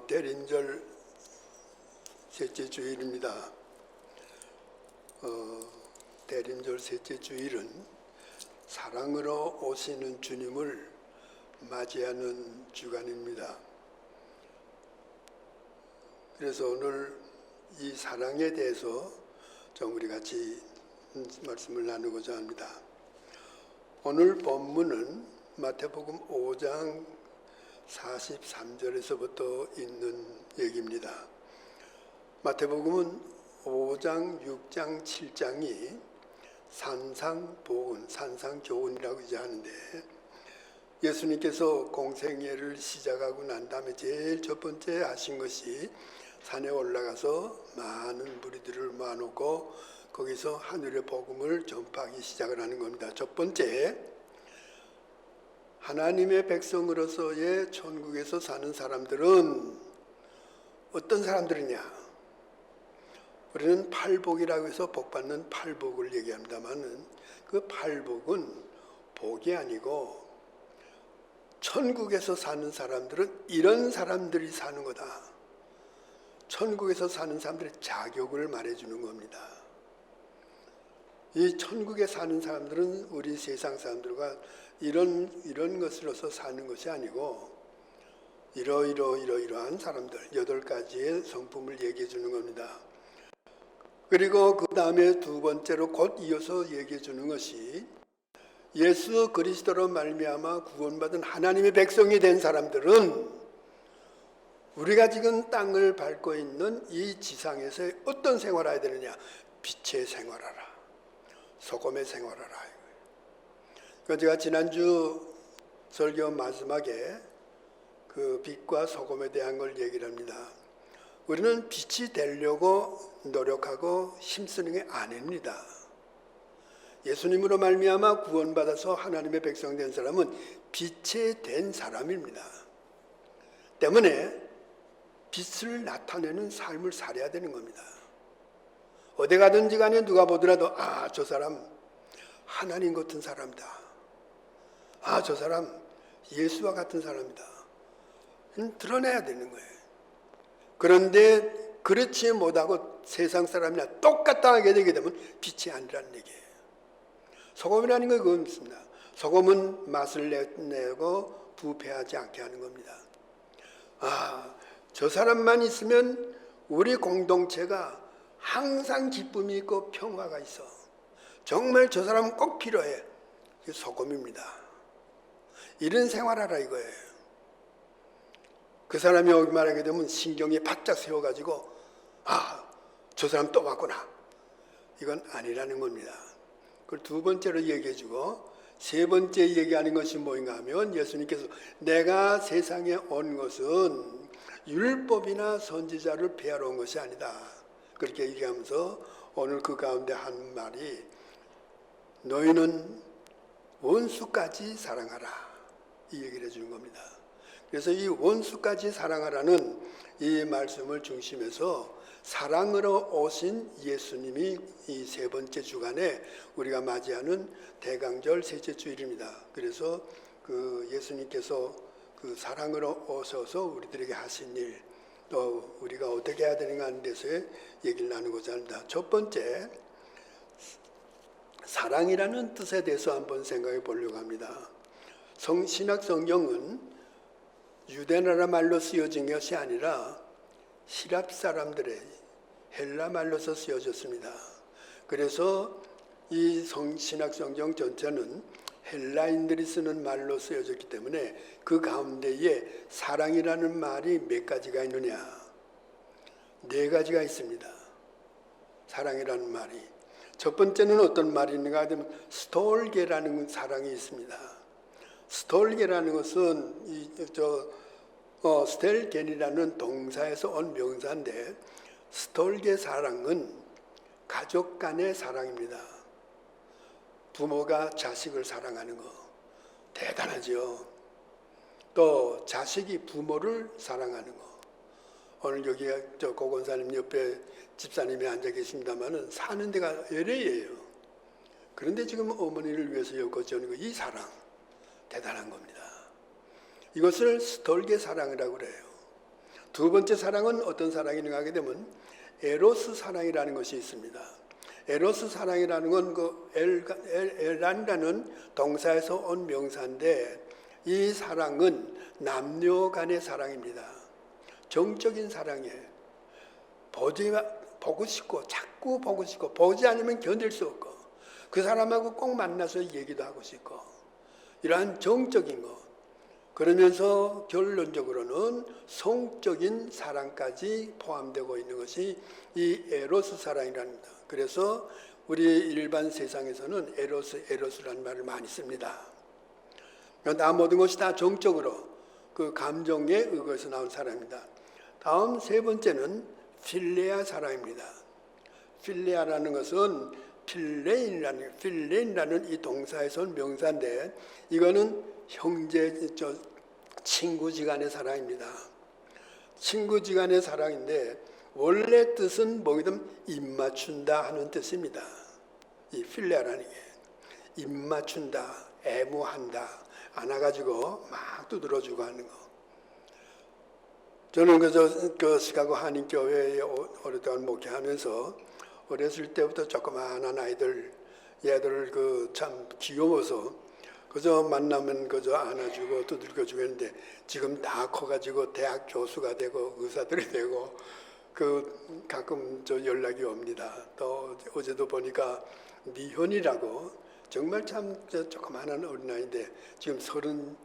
대림절 셋째 주일입니다. 대림절 셋째 주일은 사랑으로 오시는 주님을 맞이하는 주간입니다. 그래서 오늘 이 사랑에 대해서 좀 우리 같이 말씀을 나누고자 합니다. 오늘 본문은 마태복음 5장 43절에서부터 있는 얘기입니다. 마태복음은 5장, 6장, 7장이 산상보훈, 산상교훈이라고 이제 하는데, 예수님께서 공생애를 시작하고 난 다음에 제일 첫 번째 하신 것이 산에 올라가서 많은 무리들을 모아놓고 거기서 하늘의 복음을 전파하기 시작을 하는 겁니다. 첫 번째, 하나님의 백성으로서의 천국에서 사는 사람들은 어떤 사람들이냐? 우리는 팔복이라고 해서 복받는 팔복을 얘기합니다만은 그 팔복은 복이 아니고 천국에서 사는 사람들은 이런 사람들이 사는 거다. 천국에서 사는 사람들의 자격을 말해주는 겁니다. 이 천국에 사는 사람들은 우리 세상 사람들과 이런 것으로서 사는 것이 아니고 이러이러한 사람들 8가지의 성품을 얘기해 주는 겁니다. 그리고 그 다음에 두 번째로 곧 이어서 얘기해 주는 것이 예수 그리스도로 말미암아 구원받은 하나님의 백성이 된 사람들은 우리가 지금 땅을 밟고 있는 이 지상에서 어떤 생활을 해야 되느냐? 빛의 생활하라. 소금의 생활하라. 그러니까 제가 지난주 설교 마지막에 그 빛과 소금에 대한 걸 얘기를 합니다. 우리는 빛이 되려고 노력하고 힘쓰는 게 아닙니다. 예수님으로 말미암아 구원받아서 하나님의 백성 된 사람은 빛에 된 사람입니다. 때문에 빛을 나타내는 삶을 살아야 되는 겁니다. 어디 가든지 간에 누가 보더라도 저 사람 하나님 같은 사람이다. 저 사람 예수와 같은 사람이다. 드러내야 되는 거예요. 그런데 그렇지 못하고 세상 사람이나 똑같다 하게 되게 되면 빛이 아니라는 얘기예요. 소금이라는 건 그건 없습니다. 소금은 맛을 내고 부패하지 않게 하는 겁니다. 저 사람만 있으면 우리 공동체가 항상 기쁨이 있고 평화가 있어. 정말 저 사람은 꼭 필요해. 그게 소금입니다. 이런 생활하라 이거예요. 그 사람이 여기 말하게 되면 신경이 바짝 세워가지고 저 사람 또 왔구나. 이건 아니라는 겁니다. 그걸 두 번째로 얘기해주고 세 번째 얘기하는 것이 뭐인가 하면 예수님께서 내가 세상에 온 것은 율법이나 선지자를 폐하러 온 것이 아니다. 그렇게 얘기하면서 오늘 그 가운데 한 말이 너희는 원수까지 사랑하라. 이 얘기를 해주는 겁니다. 그래서 이 원수까지 사랑하라는 이 말씀을 중심해서 사랑으로 오신 예수님이 이 세 번째 주간에 우리가 맞이하는 대강절 셋째 주일입니다. 그래서 그 예수님께서 그 사랑으로 오셔서 우리들에게 하신 일, 또 우리가 어떻게 해야 되는가 하는 데서의 얘기를 나누고자 합니다. 첫 번째, 사랑이라는 뜻에 대해서 한번 생각해 보려고 합니다. 신약 성경은 유대나라 말로 쓰여진 것이 아니라 히랍 사람들의 헬라 말로서 쓰여졌습니다. 그래서 이 신약 성경 전체는 헬라인들이 쓰는 말로 쓰여졌기 때문에 그 가운데에 사랑이라는 말이 몇 가지가 있느냐? 4가지가 있습니다. 사랑이라는 말이. 첫 번째는 어떤 말이 있는가 하면 스톨게라는 사랑이 있습니다. 스톨게라는 것은 스텔겐이라는 동사에서 온 명사인데 스톨게 사랑은 가족 간의 사랑입니다. 부모가 자식을 사랑하는 거 대단하죠. 또 자식이 부모를 사랑하는 거. 오늘 여기 고건사님 옆에 집사님이 앉아 계십니다만은 사는 데가 LA예요. 그런데 지금 어머니를 위해서 여겨주는 거, 이 사랑 대단한 겁니다. 이것을 스톨게 사랑이라고 그래요. 두 번째 사랑은 어떤 사랑이냐 하게 되면 에로스 사랑이라는 것이 있습니다. 에로스 사랑이라는 건 그 엘란이라는 동사에서 온 명사인데 이 사랑은 남녀 간의 사랑입니다. 정적인 사랑이에요. 보고 싶고 자꾸 보고 싶고 보지 않으면 견딜 수 없고 그 사람하고 꼭 만나서 얘기도 하고 싶고 이러한 정적인 것 그러면서 결론적으로는 성적인 사랑까지 포함되고 있는 것이 이 에로스 사랑이랍니다. 그래서 우리 일반 세상에서는 에로스라는 말을 많이 씁니다. 다 모든 것이 다 정적으로 그 감정에 의거해서 나온 사랑입니다. 다음 세 번째는 필레아 사랑입니다. 필레아라는 것은 필레인이라는 이 동사에서 온 명사인데 이거는 친구지간의 사랑입니다. 친구지간의 사랑인데 원래 뜻은 뭐든 입맞춘다 하는 뜻입니다. 이 필레아라는 게 입맞춘다, 애무한다, 안아가지고 막 두드려주고 하는 거. 저는 그 시카고 한인교회에 오랫동안 목회하면서 어렸을 때부터 조그마한 아이들, 얘들을 참 귀여워서 그저 만나면 그저 안아주고 두들겨주고 했는데 지금 다 커가지고 대학 교수가 되고 의사들이 되고 가끔 연락이 옵니다. 또 어제도 보니까 미현이라고 정말 참 조그마한 어린아이인데 지금 지금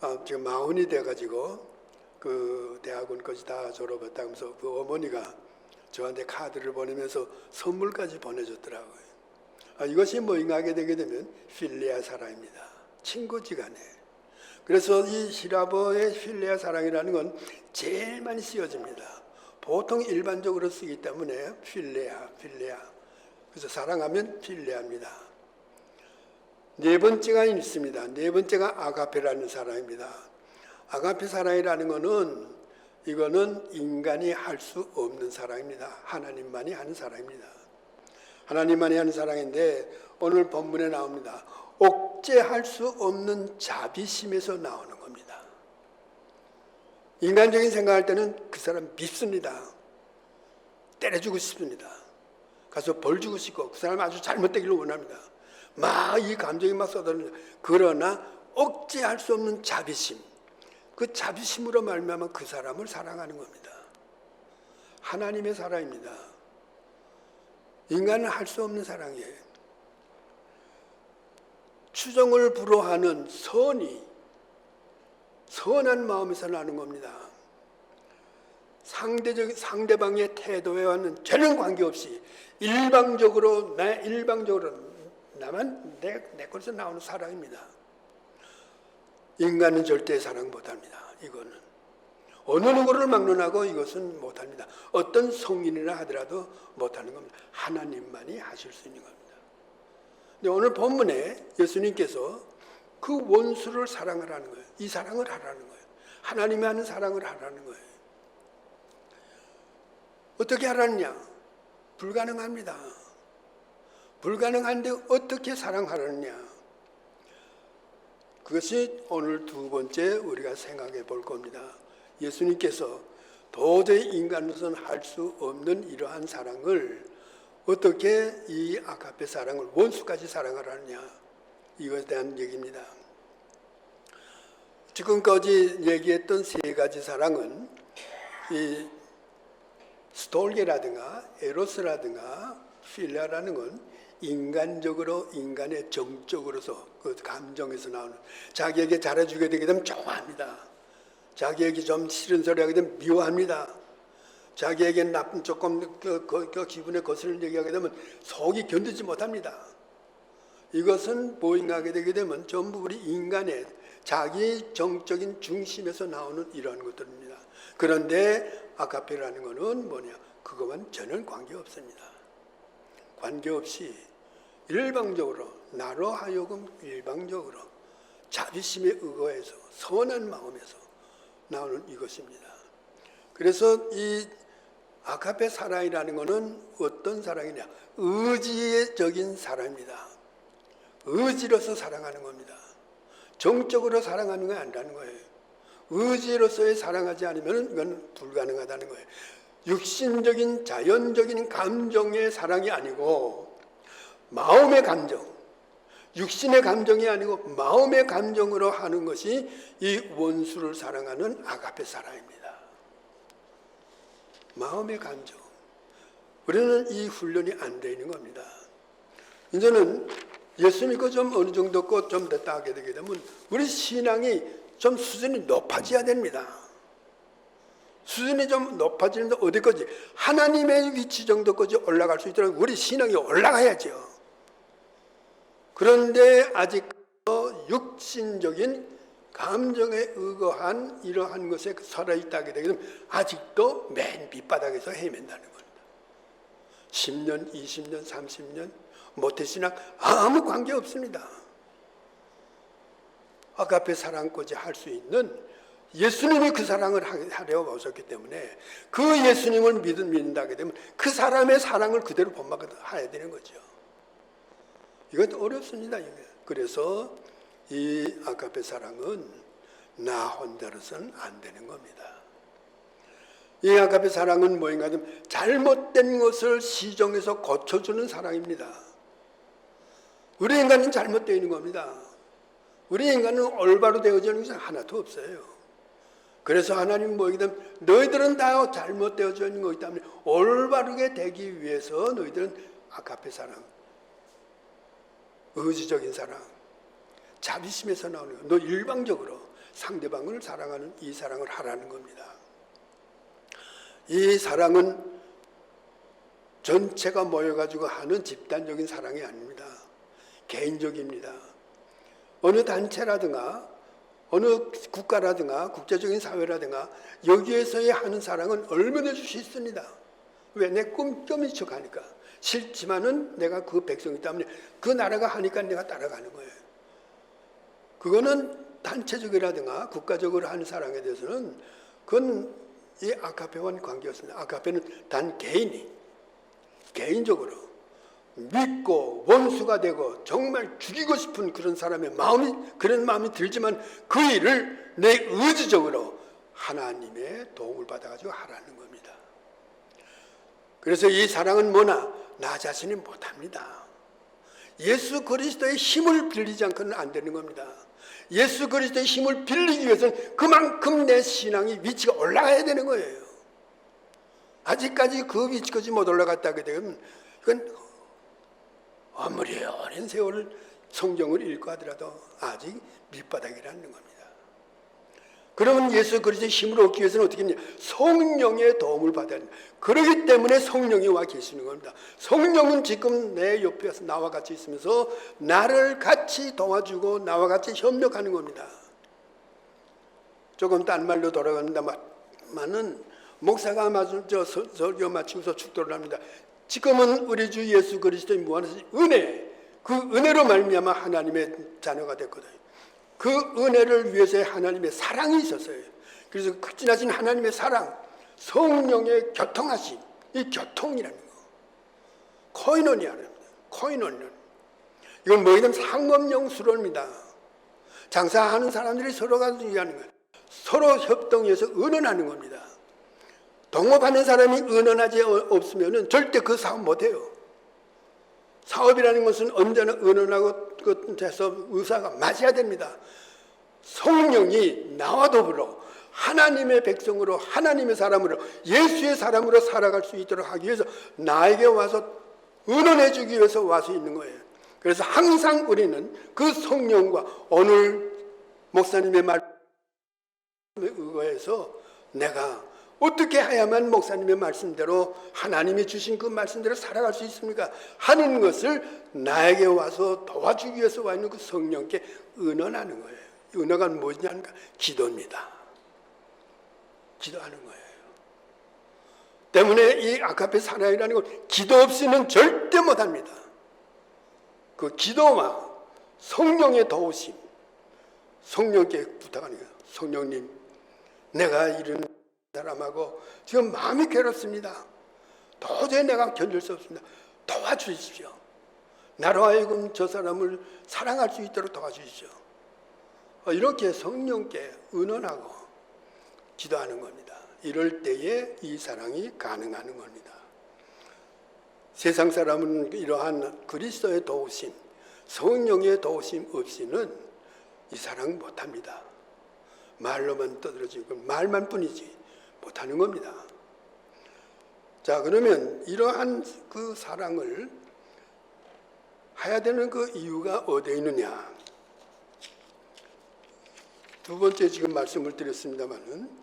40이 돼가지고 그 대학원까지 다 졸업했다 하면서 그 어머니가 저한테 카드를 보내면서 선물까지 보내줬더라고요. 이것이 뭐인가 하게 되게 되면 필레아 사랑입니다. 친구지간에. 그래서 이 히라보의 필레아 사랑이라는 건 제일 많이 쓰여집니다. 보통 일반적으로 쓰기 때문에 필레아. 그래서 사랑하면 필레아입니다. 네 번째가 있습니다. 네 번째가 아가페라는 사랑입니다. 아가페 사랑이라는 것은 이거는 인간이 할 수 없는 사랑입니다. 하나님만이 하는 사랑입니다. 하나님만이 하는 사랑인데 오늘 본문에 나옵니다. 억제할 수 없는 자비심에서 나오는 겁니다. 인간적인 생각할 때는 그 사람 밉습니다. 때려주고 싶습니다. 가서 벌 주고 싶고 그 사람 아주 잘못되기를 원합니다. 막 이 감정이 막 쏟아집니다. 그러나 억제할 수 없는 자비심, 그 자비심으로 말미암아 그 사람을 사랑하는 겁니다. 하나님의 사랑입니다. 인간은 할 수 없는 사랑이에요. 추정을 불허하는 선한 마음에서 나는 겁니다. 상대방의 태도와는 전혀 관계없이 일방적으로 나만 내 것에서 나오는 사랑입니다. 인간은 절대 사랑 못합니다. 이거는 어느 누구를 막론하고 이것은 못합니다. 어떤 성인이라 하더라도 못하는 겁니다. 하나님만이 하실 수 있는 겁니다. 근데 오늘 본문에 예수님께서 그 원수를 사랑하라는 거예요. 이 사랑을 하라는 거예요. 하나님이 하는 사랑을 하라는 거예요. 어떻게 하라느냐? 불가능합니다. 불가능한데 어떻게 사랑하느냐? 그것이 오늘 두 번째 우리가 생각해 볼 겁니다. 예수님께서 도저히 인간으로서는 할 수 없는 이러한 사랑을 어떻게 이 아가페 사랑을 원수까지 사랑하라느냐, 이것에 대한 얘기입니다. 지금까지 얘기했던 세 가지 사랑은 이 스톨게라든가 에로스라든가 필레아라는 건 인간적으로, 인간의 정적으로서 그 감정에서 나오는, 자기에게 잘해주게 되게 되면 좋아합니다. 자기에게 좀 싫은 소리 하게 되면 미워합니다. 자기에게 나쁜 조금 그 기분에 거스르는 얘기하게 되면 속이 견디지 못합니다. 이것은 보잉하게 되게 되면 전부 우리 인간의 자기 정적인 중심에서 나오는 이러한 것들입니다. 그런데 아가페라는 것은 뭐냐? 그것만 전혀 관계없습니다. 관계없이 일방적으로, 나로 하여금 일방적으로 자비심에 의거해서 선한 마음에서 나오는 이것입니다. 그래서 이 아가페 사랑이라는 것은 어떤 사랑이냐? 의지적인 사랑입니다. 의지로서 사랑하는 겁니다. 정적으로 사랑하는 게 아니라는 거예요. 의지로서의 사랑하지 않으면 이건 불가능하다는 거예요. 육신적인 자연적인 감정의 사랑이 아니고 마음의 감정, 육신의 감정이 아니고 마음의 감정으로 하는 것이 이 원수를 사랑하는 아가페 사랑입니다. 마음의 감정. 우리는 이 훈련이 안 되어 있는 겁니다. 이제는 예수 믿고 좀 어느 정도 좀 됐다 하게 되게 되면 우리 신앙이 좀 수준이 높아져야 됩니다. 수준이 좀 높아지는데 어디까지? 하나님의 위치 정도까지 올라갈 수 있도록 우리 신앙이 올라가야죠. 그런데 아직 육신적인 감정에 의거한 이러한 것에 살아있다 하게 되면 아직도 맨 밑바닥에서 헤맨다는 겁니다. 10년, 20년, 30년 모태신앙 아무 관계 없습니다. 아가페 사랑까지 할 수 있는 예수님이 그 사랑을 하려고 오셨기 때문에 그 예수님을 믿는다게 되면 그 사람의 사랑을 그대로 본받아야 되는 거죠. 이건 어렵습니다. 그래서 이 아가페 사랑은 나 혼자로서는 안 되는 겁니다. 이 아가페 사랑은 뭐인가 하면 잘못된 것을 시정해서 고쳐주는 사랑입니다. 우리 인간은 잘못되어 있는 겁니다. 우리 인간은 올바로 되어지는 것이 하나도 없어요. 그래서 하나님 뭐이든 너희들은 다 잘못되어져 있는 거기 때문에 올바르게 되기 위해서 너희들은 아가페 사랑, 의지적인 사랑, 자비심에서 나오는 거. 너 일방적으로 상대방을 사랑하는 이 사랑을 하라는 겁니다. 이 사랑은 전체가 모여가지고 하는 집단적인 사랑이 아닙니다. 개인적입니다. 어느 단체라든가 어느 국가라든가 국제적인 사회라든가 여기에서의 하는 사랑은 얼마든지 수 있습니다. 왜? 내 꿈이 척하니까. 싫지만은 내가 그 백성이기 때문에 그 나라가 하니까 내가 따라가는 거예요. 그거는 단체적이라든가 국가적으로 하는 사랑에 대해서는 그건 이 아가페와는 관계없습니다. 아가페는 단 개인적으로 믿고 원수가 되고 정말 죽이고 싶은 그런 사람의 그런 마음이 들지만 그 일을 내 의지적으로 하나님의 도움을 받아가지고 하라는 겁니다. 그래서 이 사랑은 뭐나 나 자신이 못합니다. 예수 그리스도의 힘을 빌리지 않고는 안 되는 겁니다. 예수 그리스도의 힘을 빌리기 위해서는 그만큼 내 신앙이 위치가 올라가야 되는 거예요. 아직까지 그 위치까지 못 올라갔다 하게 되면 그건 아무리 오랜 세월을 성경을 읽고 하더라도 아직 밑바닥이라는 겁니다. 그러면 예수 그리스도의 힘을 얻기 위해서는 어떻게 했냐? 성령의 도움을 받아야 합니다. 그렇기 때문에 성령이 와 계시는 겁니다. 성령은 지금 내 옆에 나와 같이 있으면서 나를 같이 도와주고 나와 같이 협력하는 겁니다. 조금 딴 말로 돌아가는데만은 목사가 설교 마치고서 축도를 합니다. 지금은 우리 주 예수 그리스도의 무한하신 은혜, 그 은혜로 말미암아 하나님의 자녀가 됐거든요. 그 은혜를 위해서의 하나님의 사랑이 있었어요. 그래서 그 지나친 하나님의 사랑, 성령의 교통하심, 이 교통이라는 거, 코이노니아입니다. 코이노니아. 이건 뭐냐면 상업용 수로입니다. 장사하는 사람들이 서로가 하는 거예요. 서로 협동해서 의논하는 겁니다. 동업하는 사람이 의논하지 없으면 절대 그 사업 못해요. 사업이라는 것은 언제나 의논하고 돼서 의사가 맞아야 됩니다. 성령이 나와 더불어 하나님의 백성으로 하나님의 사람으로 예수의 사람으로 살아갈 수 있도록 하기 위해서 나에게 와서 의논해 주기 위해서 와서 있는 거예요. 그래서 항상 우리는 그 성령과 오늘 목사님의 말씀에 의거해서 내가 어떻게 해야만 목사님의 말씀대로 하나님이 주신 그 말씀대로 살아갈 수 있습니까? 하는 것을 나에게 와서 도와주기 위해서 와 있는 그 성령께 의논하는 거예요. 의논가 뭐냐니까 기도입니다. 기도하는 거예요. 때문에 이 아가페 사랑이라는 건 기도 없이는 절대 못합니다. 그 기도와 성령의 도우심, 성령께 부탁하는 거예요. 성령님, 내가 이런 사람하고 지금 마음이 괴롭습니다. 도저히 내가 견딜 수 없습니다. 도와주십시오. 나로 하여금 저 사람을 사랑할 수 있도록 도와주십시오. 이렇게 성령께 의논하고 기도하는 겁니다. 이럴 때에 이 사랑이 가능한 겁니다. 세상 사람은 이러한 그리스도의 도우심, 성령의 도우심 없이는 이 사랑 못합니다. 말로만 떠들어지고 말만 뿐이지 못하는 겁니다. 자, 그러면 이러한 그 사랑을 해야 되는 그 이유가 어디에 있느냐? 두 번째 지금 말씀을 드렸습니다만은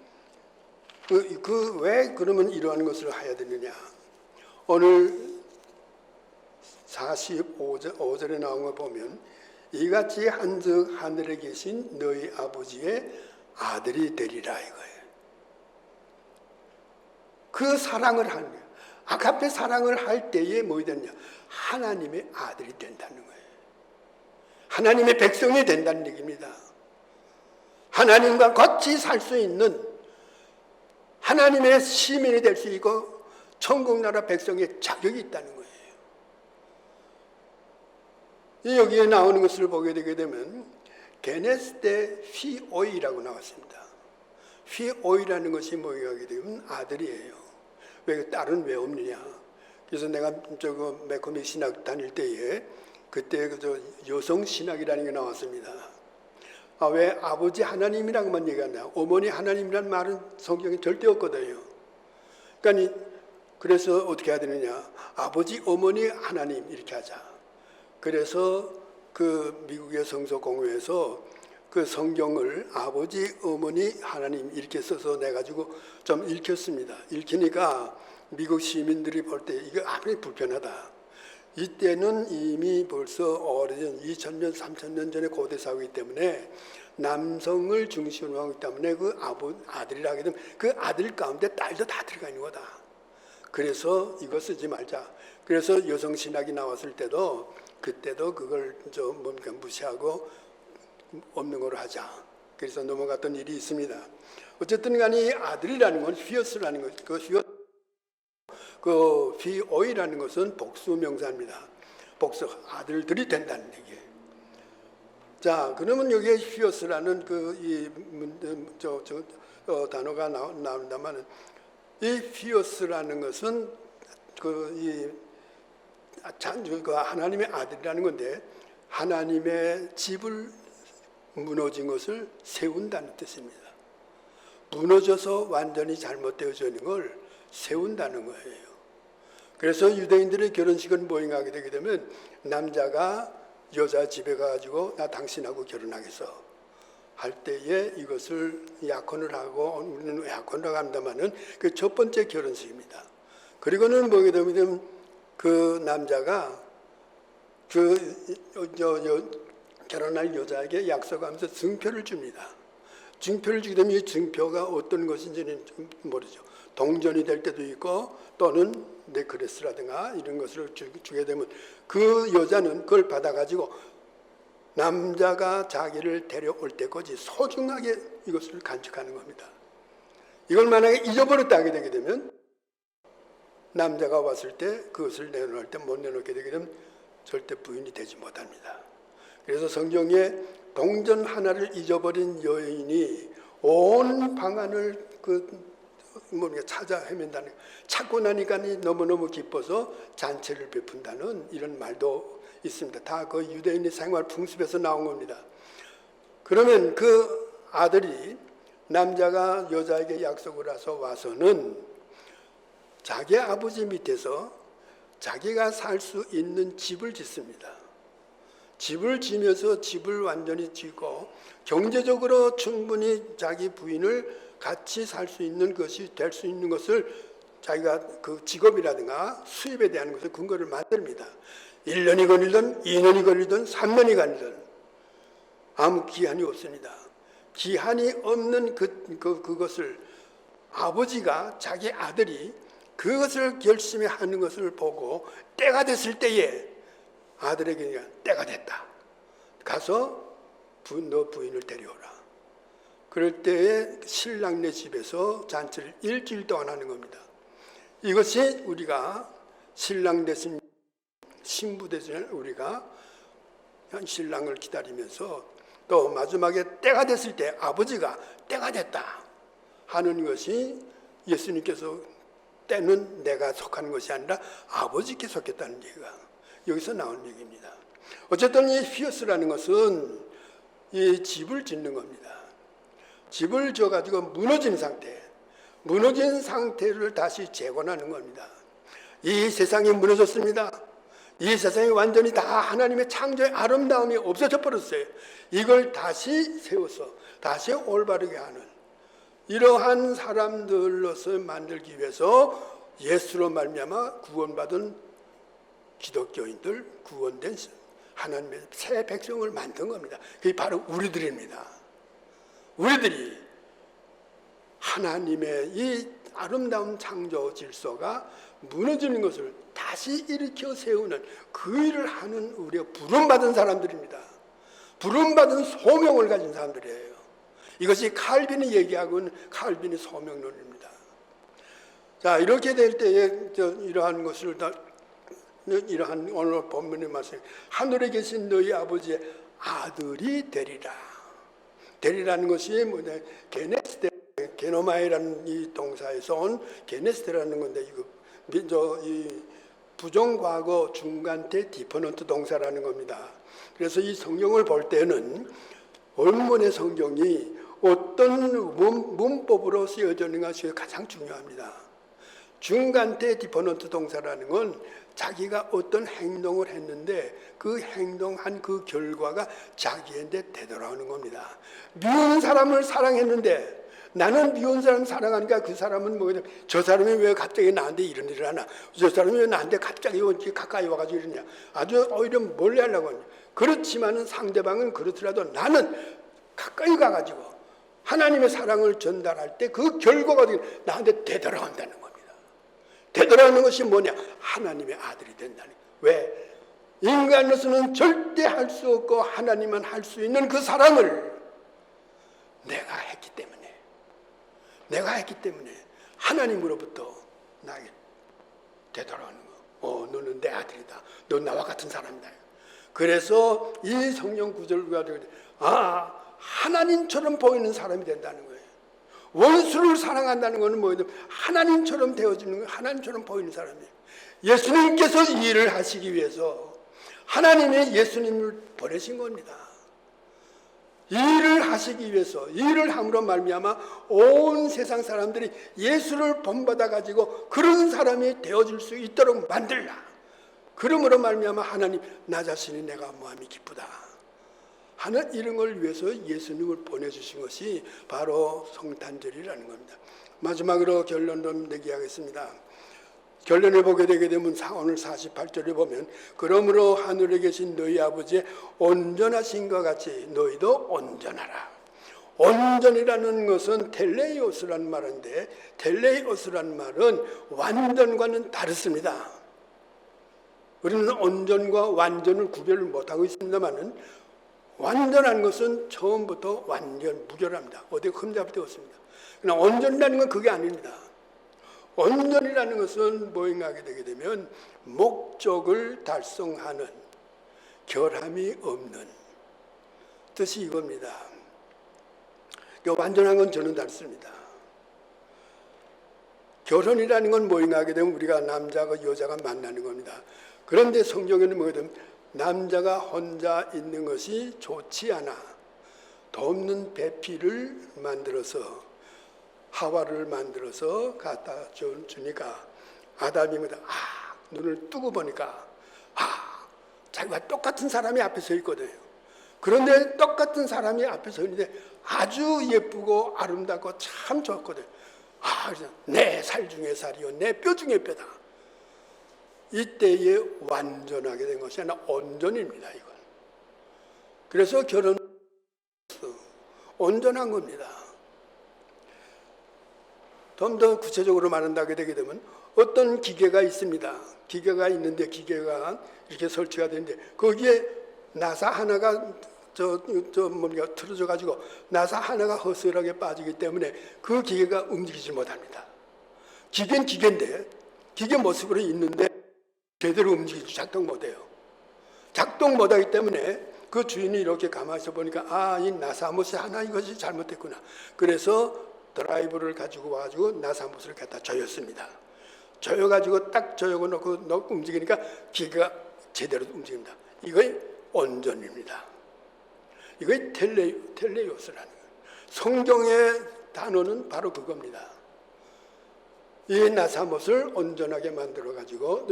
왜 그러면 이러한 것을 해야 되느냐? 오늘 45절에 나온 거 보면 이같이 한즉 하늘에 계신 너희 아버지의 아들이 되리라 이거예요. 그 사랑을 하는 거예요. 아가페 사랑을 할 때에 뭐 되느냐? 하나님의 아들이 된다는 거예요. 하나님의 백성이 된다는 얘기입니다. 하나님과 같이 살 수 있는 하나님의 시민이 될 수 있고 천국 나라 백성의 자격이 있다는 거예요. 여기에 나오는 것을 보게 되게 되면 게네스테 휘오이라고 나왔습니다. 휘오이라는 것이 뭐냐게 되면 아들이에요. 왜 딸은 왜 없느냐? 그래서 내가 저거 매코믹 신학 다닐 때에 그때 여성 신학이라는 게 나왔습니다. 왜 아버지 하나님이라고만 얘기하냐? 어머니 하나님이라는 말은 성경에 절대 없거든요. 그러니까 그래서 어떻게 해야 되느냐? 아버지, 어머니, 하나님 이렇게 하자. 그래서 그 미국의 성서공회에서 그 성경을 아버지, 어머니, 하나님 이렇게 써서 내가지고 좀 읽혔습니다. 읽히니까 미국 시민들이 볼 때 이거 아무리 불편하다. 이때는 이미 벌써 오래전 2000년, 3000년 전에 고대 사회이기 때문에 남성을 중심으로 하기 때문에 그 아들이라 하게 되면 그 아들 가운데 딸도 다 들어가 있는 거다. 그래서 이거 쓰지 말자. 그래서 여성신학이 나왔을 때도 그때도 그걸 좀 뭔가 무시하고 없는 걸로 하자. 그래서 넘어갔던 일이 있습니다. 어쨌든 간에 아들이라는 건 휘어스라는 것, 그 휘오이라는 것은 복수 명사입니다. 복수, 아들들이 된다는 얘기예요. 자, 그러면 여기에 휘어스라는 단어가 나온다면 이 휘어스라는 것은 하나님의 아들이라는 건데 하나님의 집을 무너진 것을 세운다는 뜻입니다. 무너져서 완전히 잘못되어져 있는 걸 세운다는 거예요. 그래서 유대인들의 결혼식은 뭐인가하게 되게 되면 남자가 여자 집에 가가지고 나 당신하고 결혼하겠어 할 때에 이것을 약혼을 하고 우리는 약혼이라고 합니다만은 그 첫 번째 결혼식입니다. 그리고는 뭐게 되면 그 남자가 결혼할 여자에게 약속하면서 증표를 줍니다. 증표를 주게 되면 이 증표가 어떤 것인지는 좀 모르죠. 동전이 될 때도 있고 또는 네클래스라든가 이런 것을 주게 되면 그 여자는 그걸 받아가지고 남자가 자기를 데려올 때까지 소중하게 이것을 간직하는 겁니다. 이걸 만약에 잊어버렸다 하게 되게 되면 남자가 왔을 때 그것을 내놓을 때 못 내놓게 되게 되면 절대 부인이 되지 못합니다. 그래서 성경에 동전 하나를 잊어버린 여인이 온 방안을 찾아 헤맨다는, 찾고 나니까 너무너무 기뻐서 잔치를 베푼다는 이런 말도 있습니다. 다 그 유대인의 생활 풍습에서 나온 겁니다. 그러면 그 아들이 남자가 여자에게 약속을 해서 와서는 자기 아버지 밑에서 자기가 살 수 있는 집을 짓습니다. 집을 지면서 집을 완전히 짓고 경제적으로 충분히 자기 부인을 같이 살 수 있는 것이 될 수 있는 것을 자기가 그 직업이라든가 수입에 대한 것을 근거를 만듭니다. 1년이 걸리든 2년이 걸리든 3년이 걸리든 아무 기한이 없습니다. 기한이 없는 그것을 아버지가 자기 아들이 그것을 열심히 하는 것을 보고 때가 됐을 때에 아들에게 때가 됐다. 가서 너 부인을 데려오라. 그럴 때에 신랑네 집에서 잔치를 일주일 동안 하는 겁니다. 이것이 우리가 신랑 대신 신부 대신 우리가 신랑을 기다리면서 또 마지막에 때가 됐을 때 아버지가 때가 됐다 하는 것이 예수님께서 때는 내가 속하는 것이 아니라 아버지께 속했다는 얘기가 여기서 나오는 얘기입니다. 어쨌든 이 히오스라는 것은 이 집을 짓는 겁니다. 집을 지어가지고 무너진 상태를 다시 재건하는 겁니다. 이 세상이 무너졌습니다. 이 세상이 완전히 다 하나님의 창조의 아름다움이 없어져 버렸어요. 이걸 다시 세워서 다시 올바르게 하는 이러한 사람들로서 만들기 위해서 예수로 말미암아 구원받은 기독교인들, 구원된 하나님의 새 백성을 만든 겁니다. 그게 바로 우리들입니다. 우리들이 하나님의 이 아름다운 창조 질서가 무너지는 것을 다시 일으켜 세우는 그 일을 하는 우리가 부름받은 사람들입니다. 부름받은 소명을 가진 사람들이에요. 이것이 칼빈이 얘기하고 있는 칼빈의 소명론입니다. 자, 이렇게 될 때에 이러한 것을 이러한 오늘 본문의 말씀, 하늘에 계신 너희 아버지의 아들이 되리라. 되리라는 것이 뭐냐? 게네스테, 게노마이라는 이 동사에서 온 게네스테라는 건데, 이거 이 부정과거 중간태 디퍼넌트 동사라는 겁니다. 그래서 이 성경을 볼 때는 원문의 성경이 어떤 문법으로 쓰여졌는가 가장 중요합니다. 중간태 디퍼넌트 동사라는 건 자기가 어떤 행동을 했는데 그 행동한 그 결과가 자기한테 되돌아오는 겁니다. 미운 사람을 사랑했는데 나는 미운 사람 사랑하니까 그 사람은 뭐냐, 저 사람이 왜 갑자기 나한테 이런 일을 하나, 저 사람이 왜 나한테 갑자기 가까이 와가지고 이러냐, 아주 오히려 멀리 하려고 하냐. 그렇지만은 상대방은 그렇더라도 나는 가까이 가가지고 하나님의 사랑을 전달할 때 그 결과가 나한테 되돌아온다는 겁니다. 되돌아오는 것이 뭐냐? 하나님의 아들이 된다는 거예요. 왜? 인간으로서는 절대 할 수 없고 하나님만 할 수 있는 그 사랑을 내가 했기 때문에 하나님으로부터 나에게 되돌아오는 거. 너는 내 아들이다. 너 나와 같은 사람이다. 그래서 이 성경 구절과 하나님처럼 보이는 사람이 된다는 거예요. 원수를 사랑한다는 것은 뭐예요? 하나님처럼 되어지는 거예요. 하나님처럼 보이는 사람이에요. 예수님께서 이 일을 하시기 위해서 하나님이 예수님을 보내신 겁니다. 이 일을 하시기 위해서, 이 일을 함으로 말미암아 온 세상 사람들이 예수를 본받아 가지고 그런 사람이 되어질 수 있도록 만들라. 그러므로 말미암아 하나님, 나 자신이 내가 마음이 기쁘다 하는 이런 걸 위해서 예수님을 보내주신 것이 바로 성탄절이라는 겁니다. 마지막으로 결론을 내기하겠습니다. 결론을 보게 되게 되면 오늘 48절에 보면, 그러므로 하늘에 계신 너희 아버지의 온전하신 것 같이 너희도 온전하라. 온전이라는 것은 텔레이오스라는 말인데, 텔레이오스라는 말은 완전과는 다릅니다. 우리는 온전과 완전을 구별을 못하고 있습니다만은, 완전한 것은 처음부터 완전 무결합니다. 어디 흠잡을 데 없습니다. 그러나 온전이라는 건 그게 아닙니다. 온전이라는 것은 뭐인가 하게 되게 되면 목적을 달성하는, 결함이 없는 뜻이 이겁니다. 완전한 건 저는 다릅니다. 결혼이라는 건 뭐인가 하게 되면 우리가 남자가 여자가 만나는 겁니다. 그런데 성경에는 뭐거든, 남자가 혼자 있는 것이 좋지 않아 돕는 배필을 만들어서, 하와를 만들어서 갖다 주니까 아담입니다. 눈을 뜨고 보니까 자기가 똑같은 사람이 앞에 서 있거든요. 그런데 똑같은 사람이 앞에 서 있는데 아주 예쁘고 아름답고 참 좋거든요. 내 살 중에 살이요, 내 뼈 중에 뼈다. 이때에 완전하게 된 것이 아니라 온전입니다. 이건. 그래서 결혼은 온전한 겁니다. 좀 더 구체적으로 말한다게 되게 되면 어떤 기계가 있습니다. 기계가 있는데 기계가 이렇게 설치가 되는데 거기에 나사 하나가 틀어져 가지고 나사 하나가 허술하게 빠지기 때문에 그 기계가 움직이지 못합니다. 기계는 기계인데 기계 모습으로 있는데 제대로 움직이지 작동 못해요. 작동 못하기 때문에 그 주인이 이렇게 가만히 있어 보니까 이 나사못이 하나 이것이 잘못됐구나. 그래서 드라이브를 가지고 와가지고 나사못을 갖다 조였습니다. 조여가지고 딱 조여고 놓고 움직이니까 기가 제대로 움직입니다. 이거의 온전입니다. 이거의 텔레오스라는 거예요. 성경의 단어는 바로 그겁니다. 이 나사못을 온전하게 만들어가지고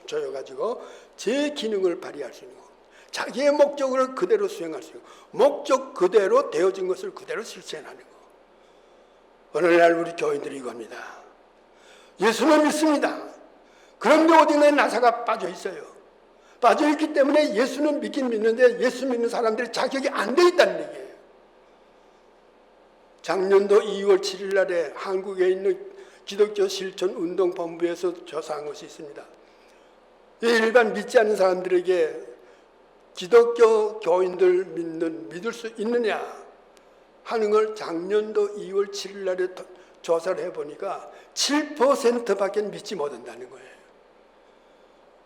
조여가지고 제 기능을 발휘할 수 있는 거, 자기의 목적을 그대로 수행할 수 있는 거, 목적 그대로 되어진 것을 그대로 실천하는 거. 오늘날 우리 교인들이 이겁니다. 예수는 믿습니다. 그런데 어딘가에 나사가 빠져 있어요. 빠져 있기 때문에 예수는 믿긴 믿는데 예수 믿는 사람들이 자격이 안 돼 있다는 얘기예요. 작년도 2월 7일 날에 한국에 있는 기독교 실천 운동본부에서 조사한 것이 있습니다. 일반 믿지 않는 사람들에게 기독교 교인들 믿을 수 있느냐 하는 걸 작년도 2월 7일 날에 조사를 해보니까 7%밖에 믿지 못한다는 거예요.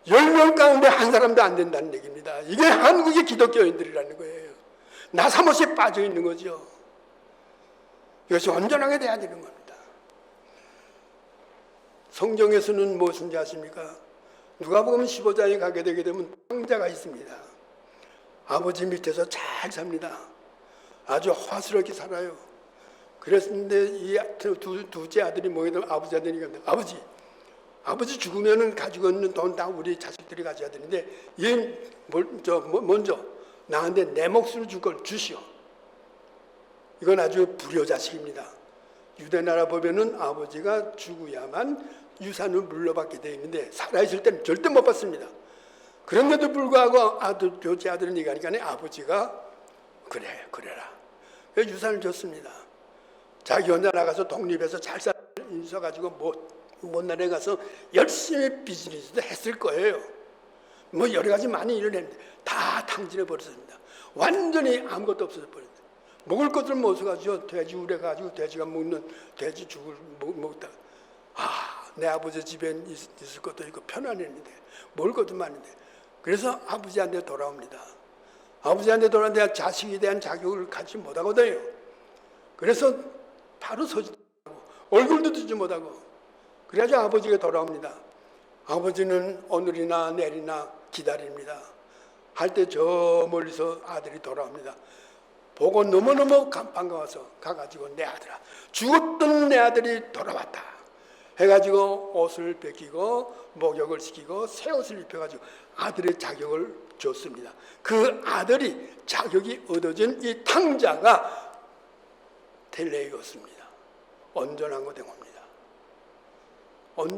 10명 가운데 한 사람도 안 된다는 얘기입니다. 이게 한국의 기독교인들이라는 거예요. 나사못에 빠져 있는 거죠. 이것이 온전하게 돼야 되는 겁니다. 성경에서는 무엇인지 아십니까? 누가복음 15장에 가게 되게 되면 탕자가 있습니다. 아버지 밑에서 잘 삽니다. 아주 화스럽게 살아요. 그랬는데 이 두째 아들이 뭐게 되면 아버지 아들이 갑니다. 아버지 죽으면은 가지고 있는 돈 다 우리 자식들이 가져야 되는데 얘 먼저 나한테 내 몫을 줄 걸 주시오. 이건 아주 불효자식입니다. 유대 나라 보면은 아버지가 죽어야만 유산을 물려받게 되어 있는데 살아있을 때는 절대 못 받습니다. 그런데도 불구하고 둘째 아들은 얘기하니까 아버지가 그래라. 그래서 유산을 줬습니다. 자기 혼자 나가서 독립해서 잘 있어가지고 못 나라에 가서 열심히 비즈니스도 했을 거예요. 뭐 여러 가지 많이 일을 했는데 다 탕진해 버렸습니다. 완전히 아무것도 없어져 버렸습니다. 먹을 것을 못 써가지고 돼지 우려가지고 돼지가 먹는 돼지 죽을 먹다. 내 아버지 집에 있을 것도 있고 편안했는데 먹을 것도 많은데 그래서 아버지한테 돌아옵니다. 아버지한테 돌아오는데 자식에 대한 자격을 갖지 못하거든요. 그래서 바로 서지 못하고 얼굴도 뜨지 못하고 그래가지고 아버지가 돌아옵니다. 아버지는 오늘이나 내일이나 기다립니다. 할 때 저 멀리서 아들이 돌아옵니다. 보고 너무너무 반가워서 가가지고 내 아들아, 죽었던 내 아들이 돌아왔다 해가지고 옷을 벗기고 목욕을 시키고 새 옷을 입혀가지고 아들의 자격을 줬습니다. 그 아들이 자격이 얻어진 이 탕자가 텔레이었습니다. 온전한 거 된 겁니다.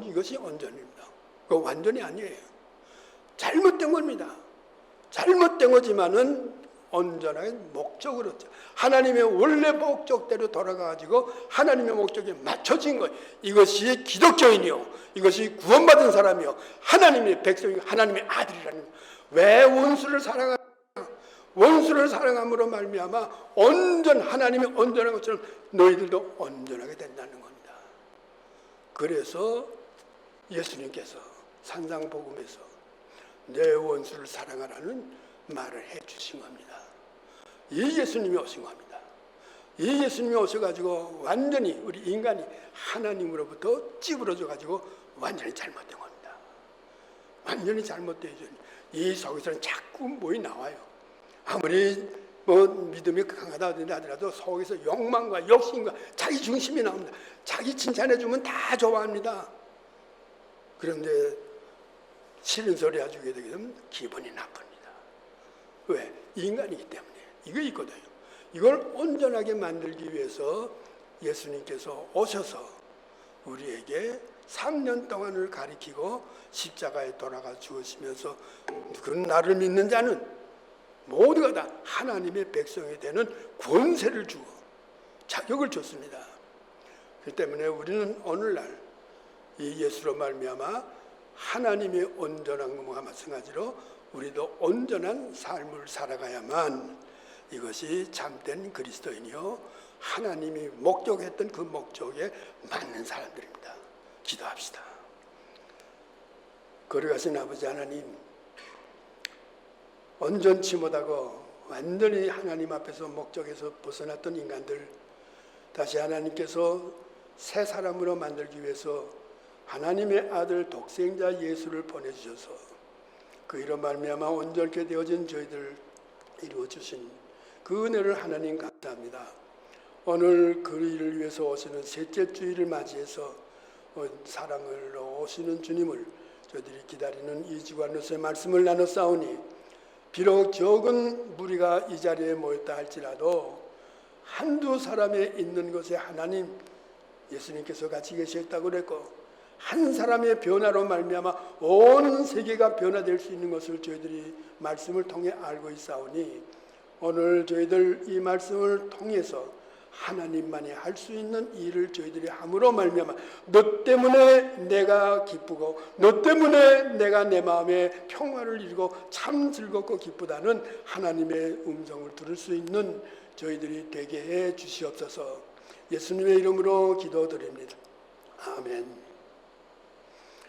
이것이 온전입니다. 그거 완전히 아니에요. 잘못된 겁니다. 잘못된 거지만은 온전하게 목적으로 하나님의 원래 목적대로 돌아가가지고 하나님의 목적에 맞춰진 거예요. 이것이 기독교인이요, 이것이 구원받은 사람이요, 하나님의 백성이고 하나님의 아들이라는 거예요. 왜 원수를 사랑하냐? 원수를 사랑함으로 말미암아 하나님이 온전한 것처럼 너희들도 온전하게 된다는 겁니다. 그래서 예수님께서 산상복음에서 내 원수를 사랑하라는 말을 해주신 겁니다. 이 예수님이 오신 겁니다. 이 예수님이 오셔가지고 완전히 우리 인간이 하나님으로부터 찌부러져가지고 완전히 잘못된 겁니다. 완전히 잘못되죠. 이 속에서는 자꾸 뭐이 나와요. 아무리 믿음이 강하다 하더라도 속에서 욕망과 욕심과 자기 중심이 나옵니다. 자기 칭찬해주면 다 좋아합니다. 그런데 싫은 소리 해주게 되면 기분이 나쁩니다. 왜? 인간이기 때문에. 이거 있거든요. 이걸 온전하게 만들기 위해서 예수님께서 오셔서 우리에게 3년 동안을 가리키고 십자가에 돌아가 죽으시면서 그 나를 믿는 자는 모두가 다 하나님의 백성이 되는 권세를 주고 자격을 줬습니다. 그렇기 때문에 우리는 오늘날 이 예수로 말미암아 하나님의 온전한 것과 마찬가지로 우리도 온전한 삶을 살아가야만 이것이 참된 그리스도인이요 하나님이 목적했던 그 목적에 맞는 사람들입니다. 기도합시다. 거룩하신 아버지 하나님, 온전치 못하고 완전히 하나님 앞에서 목적에서 벗어났던 인간들, 다시 하나님께서 새 사람으로 만들기 위해서 하나님의 아들 독생자 예수를 보내주셔서 그 이로 말미암아 온전케 되어진 저희들 이루어주신 그 은혜를 하나님 감사합니다. 오늘 그 일을 위해서 오시는 셋째 주일을 맞이해서 사랑을 오시는 주님을 저희들이 기다리는 이 주간로서의 말씀을 나눠 싸우니 비록 적은 무리가 이 자리에 모였다 할지라도 한두 사람의 있는 것에 하나님 예수님께서 같이 계셨다고 그랬고 한 사람의 변화로 말미암아 온 세계가 변화될 수 있는 것을 저희들이 말씀을 통해 알고 있사오니 오늘 저희들 이 말씀을 통해서 하나님만이 할 수 있는 일을 저희들이 함으로 말미암아 너 때문에 내가 기쁘고 너 때문에 내가 내 마음에 평화를 이루고 참 즐겁고 기쁘다는 하나님의 음성을 들을 수 있는 저희들이 되게 해 주시옵소서. 예수님의 이름으로 기도드립니다. 아멘.